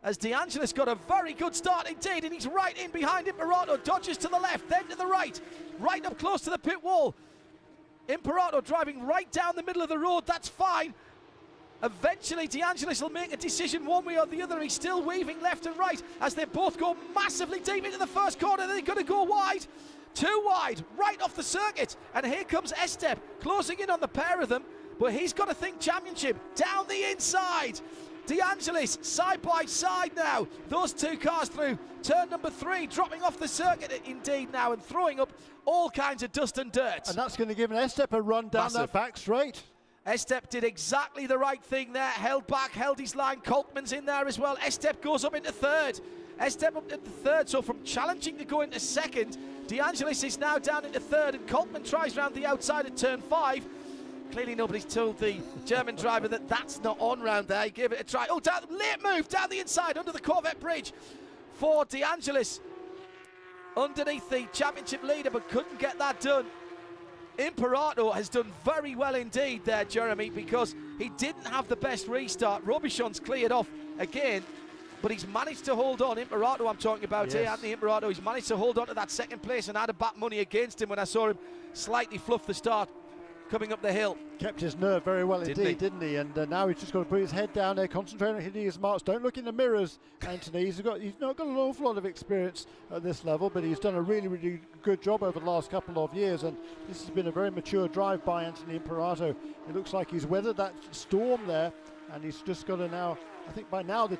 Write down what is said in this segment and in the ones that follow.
as De Angelis got a very good start indeed, and he's right in behind Imperato, dodges to the left, then to the right up close to the pit wall. Imperato driving right down the middle of the road, that's fine. Eventually De Angelis will make a decision one way or the other. He's still weaving left and right as they both go massively deep into the first corner. They're going to go wide, too wide, right off the circuit, and here comes Estep closing in on the pair of them, but he's got to think championship down the inside. De Angelis side by side now, those two cars through turn number 3, dropping off the circuit indeed now and throwing up all kinds of dust and dirt. And that's going to give an Estep a run down that back straight. Estep did exactly the right thing there, held back, held his line. Kolkman's in there as well. Estep goes up into third. Estep up into third, so from challenging to go into second, De Angelis is now down into third, and Kolkman tries round the outside at turn 5. Clearly nobody's told the German driver that that's not on round there. He gave it a try. Oh, down, late move down the inside under the Corvette bridge for De Angelis. Underneath the championship leader, but couldn't get that done. Imperato has done very well indeed there, Jeremy, because he didn't have the best restart. Robichon's cleared off again, but he's managed to hold on. Imperato I'm talking about here, Anthony Imperato. He's managed to hold on to that second place, and I had to bat money against him when I saw him slightly fluff the start coming up the hill. Kept his nerve very well indeed, didn't he? And now he's just got to put his head down there, concentrate on hitting his marks. Don't look in the mirrors, Anthony. He's not got an awful lot of experience at this level, but he's done a really, really good job over the last couple of years, and this has been a very mature drive by Anthony Imperato. It looks like he's weathered that storm there, and he's just got to now, I think by now the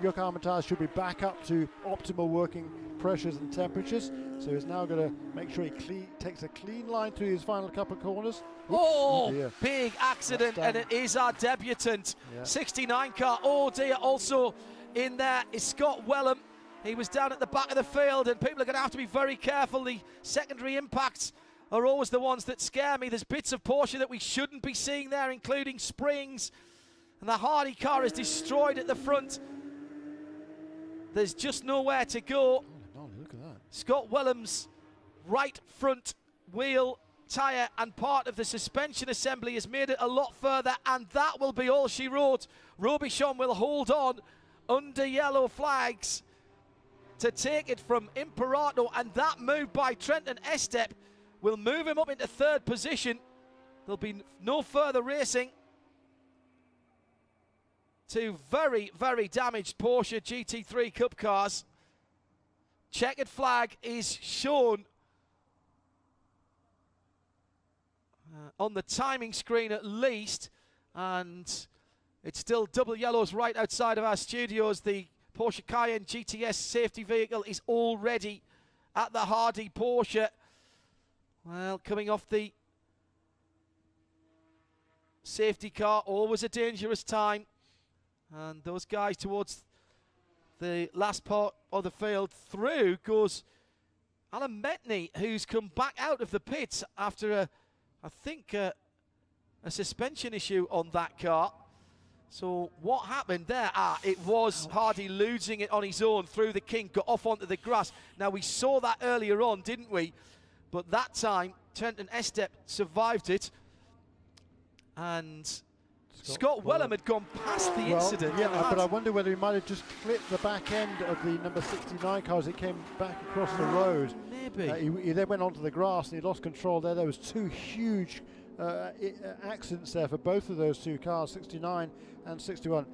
Yokohama tyres should be back up to optimal working pressures and temperatures. So he's now going to make sure he takes a clean line through his final couple of corners. Oops, oh big accident, and it is our debutant 69 car. Oh dear, also in there is Scott Wellham. He was down at the back of the field, and people are going to have to be very careful. The secondary impacts are always the ones that scare me. There's bits of Porsche that we shouldn't be seeing there, including springs, and the Hardy car is destroyed at the front. There's just nowhere to go. Oh, look at that. Scott Wellham's right front wheel tyre and part of the suspension assembly has made it a lot further, and that will be all she wrote. Robichon will hold on under yellow flags to take it from Imperato, and that move by Trenton Estep will move him up into third position. There'll be no further racing. Two very, very damaged Porsche GT3 Cup cars. Checkered flag is shown on the timing screen at least, and it's still double yellows right outside of our studios. The Porsche Cayenne GTS safety vehicle is already at the Hardy Porsche. Well, coming off the safety car, always a dangerous time. And those guys towards the last part of the field through goes Alan Metney, who's come back out of the pits after I think a suspension issue on that car. So what happened there? It was Hardy losing it on his own through the kink, got off onto the grass. Now we saw that earlier on, didn't we? But that time Trenton Estep survived it, and Scott Wellham had gone past the incident. Yeah, but I wonder whether he might have just clipped the back end of the number 69 car as it came back across the road. Maybe. He then went onto the grass and he lost control there. There was two huge accidents there for both of those two cars, 69 and 61.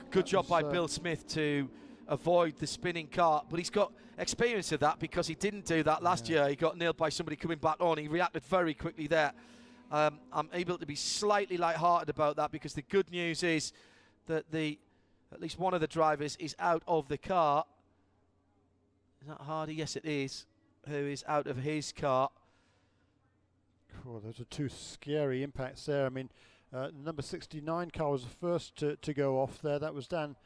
Good job by Bill Smith to avoid the spinning car, but he's got experience of that because he didn't do that last year. He got nailed by somebody coming back on. He reacted very quickly there. I'm able to be slightly light-hearted about that because the good news is that at least one of the drivers is out of the car. Is that Hardy? Yes, it is. Who is out of his car? Oh, those are two scary impacts there. I mean, number 69 car was the first to go off there. That was Dan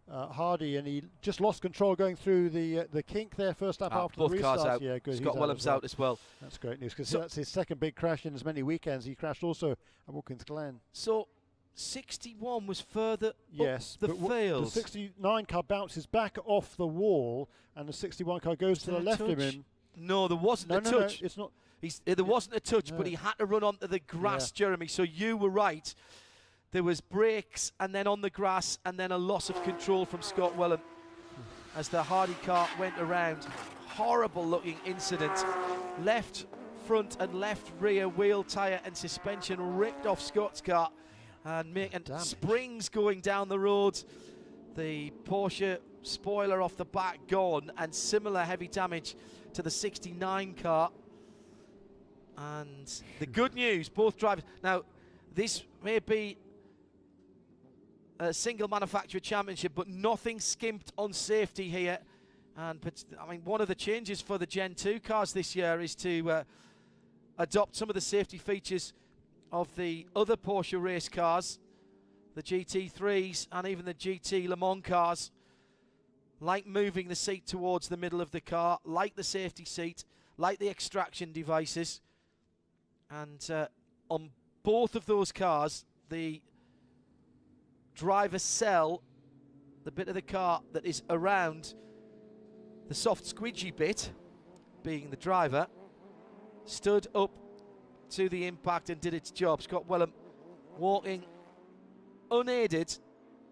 Hardy, and he just lost control going through the kink there first up after the restart. Both cars out. Yeah, good. Scott Wellham's out as well. That's great news because that's his second big crash in as many weekends. He crashed also at Watkins Glen. So 61 was further up the field. The 69 car bounces back off the wall, and the 61 car goes to the left of him. No, there wasn't a touch. No, it's not. There wasn't a touch, but he had to run onto the grass, Jeremy. So you were right. there was brakes and then on the grass and then a loss of control from Scott Wellham as the Hardy car went around. Horrible looking incident. Left front and left rear wheel, tyre and suspension ripped off Scott's car and making springs going down the road. The Porsche spoiler off the back gone, and similar heavy damage to the 69 car. And the good news, both drivers, now this may be a single manufacturer championship, but nothing skimped on safety here. And I mean, one of the changes for the Gen 2 cars this year is to adopt some of the safety features of the other Porsche race cars, the GT3s and even the GT Le Mans cars, like moving the seat towards the middle of the car, like the safety seat, like the extraction devices. And on both of those cars, the driver cell, the bit of the car that is around the soft squidgy bit, being the driver, stood up to the impact and did its job. Scott Wellham walking unaided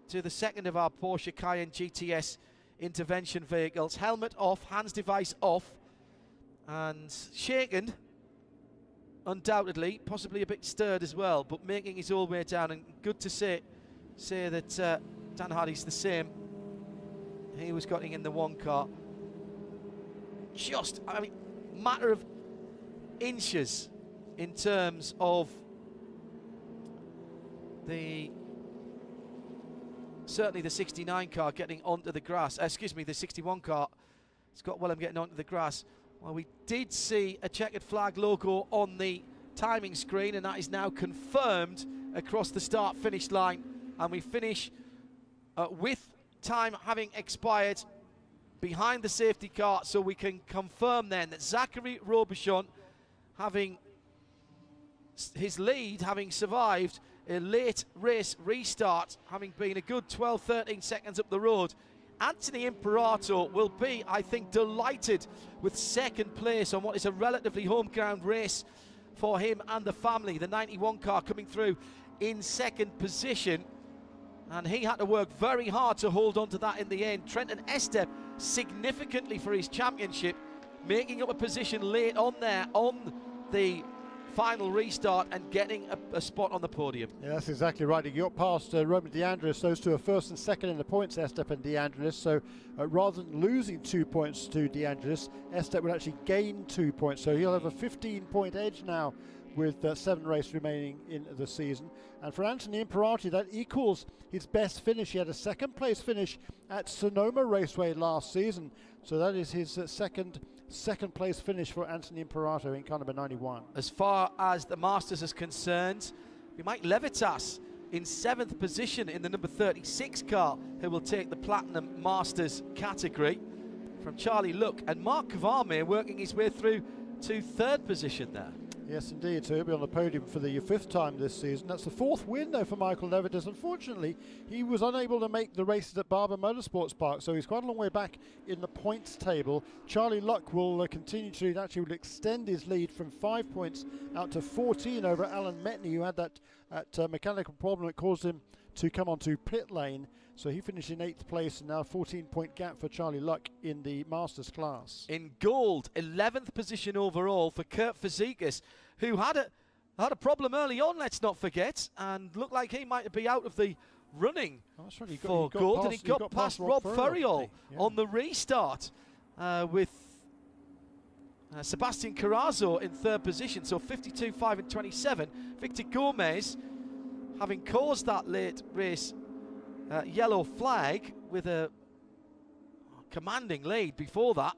to the second of our Porsche Cayenne GTS intervention vehicles. Helmet off, hands device off, and shaken, undoubtedly, possibly a bit stirred as well, but making his all way down. And good to say that Dan Hardy's the same. He was getting in the one car. Just, I mean, matter of inches in terms of certainly the 69 car getting onto the grass. Excuse me, the 61 car, Scott Wellham getting onto the grass. Well, we did see a checkered flag logo on the timing screen, and that is now confirmed across the start-finish line. And we finish with time having expired behind the safety car, so we can confirm then that Zachary Robichon, having his lead, having survived a late race restart, having been a good 12-13 seconds up the road, Anthony Imperato will be, I think, delighted with second place on what is a relatively home ground race for him and the family. The 91 car coming through in second position, and he had to work very hard to hold on to that in the end. Trenton Estep significantly for his championship, making up a position late on there on the final restart and getting a spot on the podium. Yeah, that's exactly right. He got past Roman DeAndres. Those two are first and second in the points, Estep and DeAndres. So rather than losing 2 points to DeAndres, Estep would actually gain 2 points. So he'll have a 15-point edge now with 7 races remaining in the season. And for Anthony Imperati, that equals his best finish. He had a second-place finish at Sonoma Raceway last season. So that is his second place finish for Anthony Imperato in car number 91. As far as the Masters is concerned, we Mike Levitas in 7th position in the number 36 car, who will take the Platinum Masters category from Charlie Luck, and Mark Kvarme working his way through to 3rd position there. Yes, indeed. So he'll be on the podium for the 5th time this season. That's the 4th win, though, for Michael Levitas. Unfortunately, he was unable to make the races at Barber Motorsports Park, so he's quite a long way back in the points table. Charlie Luck will continue to actually will extend his lead from 5 points out to 14 over Alan Metney, who had that mechanical problem that caused him to come onto pit lane. So he finished in 8th place, and now a 14-point gap for Charlie Luck in the Masters class. In gold, 11th position overall for Kurt Fazekas, who had a problem early on, let's not forget, and looked like he might be out of the running for gold. And he got past Rob Ferriol on the restart with Sebastian Carrazzo in 3rd position. So 52, 5 and 27. Victor Gomez, having caused that late race yellow flag with a commanding lead before that,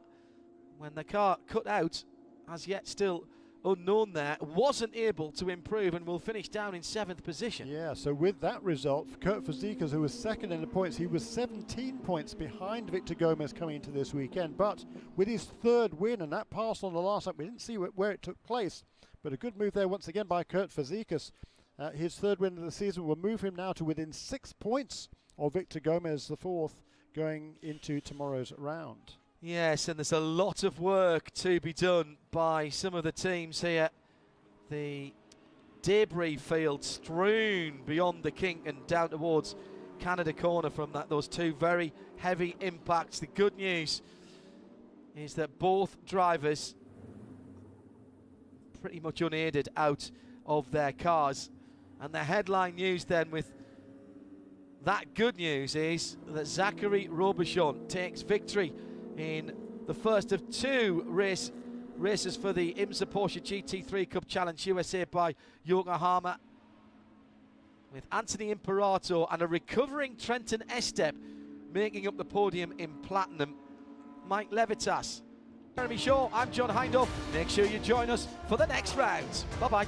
when the car cut out, as yet still unknown there, wasn't able to improve and will finish down in 7th position. Yeah, so with that result, for Kurt Fazekas, who was second in the points, he was 17 points behind Victor Gomez coming into this weekend. But with his 3rd win, and that pass on the last lap, we didn't see where it took place, but a good move there once again by Kurt Fazekas. His 3rd win of the season will move him now to within 6 points of Victor Gomez, the 4th, going into tomorrow's round. Yes, and there's a lot of work to be done by some of the teams here. The debris field strewn beyond the kink and down towards Canada corner from those two very heavy impacts. The good news is that both drivers pretty much unaided out of their cars. And the headline news then with that good news is that Zachary Robichon takes victory in the first of two races for the IMSA Porsche GT3 Cup Challenge USA by Yokohama, with Anthony Imperato and a recovering Trenton Estep making up the podium in platinum. Mike Levitas, Jeremy Shaw, I'm John Hindhaugh. Make sure you join us for the next round. Bye-bye.